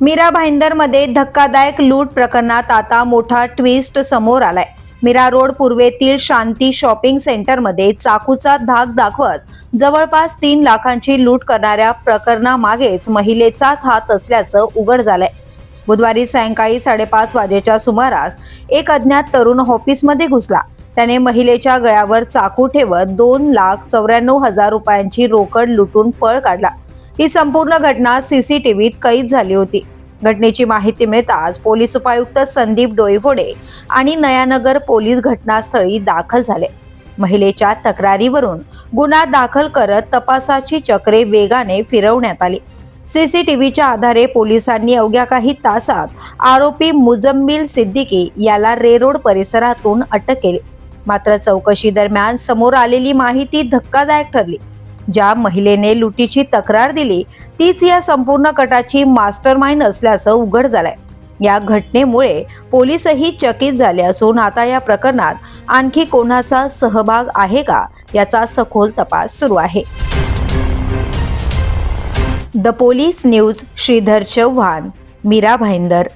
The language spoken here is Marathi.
मीरा भाईंदरमध्ये धक्कादायक लूट प्रकरणात आता मोठा ट्विस्ट समोर आलाय। मीरा रोड पूर्वेतील शांती शॉपिंग सेंटरमध्ये चाकूचा धाक दाखवत जवळपास 3 लाखांची लूट करणाऱ्या प्रकरणामागेच महिलेचाच हात असल्याचं उघड झालंय। बुधवारी सायंकाळी 5:30 वाजेच्या सुमारास एक अज्ञात तरुण ऑफिसमध्ये घुसला। त्याने महिलेच्या गळ्यावर चाकू ठेवत 2,94,000 रुपयांची रोकड लुटून पळ काढला। ही संपूर्ण घटना सीसीटीव्हीत कैद झाली होती। घटनेची माहिती मिळताच पोलीस उपायुक्त संदीप डोईफोडे आणि नयानगर पोलीस घटनास्थळी दाखल झाले। महिलेच्या तक्रारीवरून गुन्हा दाखल करत तपासाची चक्रे वेगाने फिरवण्यात आली। सीसीटीव्हीच्या आधारे पोलिसांनी अवघ्या काही तासात आरोपी मुजम्मिल सिद्दीकी याला रेरोड परिसरातून अटक केली। मात्र चौकशी दरम्यान समोर आलेली माहिती धक्कादायक ठरली। ज्या महिलेने लुटीची तक्रार दिली तीच या संपूर्ण कटाची मास्टरमाइंड असल्याचं उघड झालंय। या घटनेमुळे पोलीसही चकित झाले असून आता या प्रकरणात आणखी कोणाचा सहभाग आहे का याचा सखोल तपास सुरू आहे। The police news, Shridhar Chavan, Mira Bhayandar.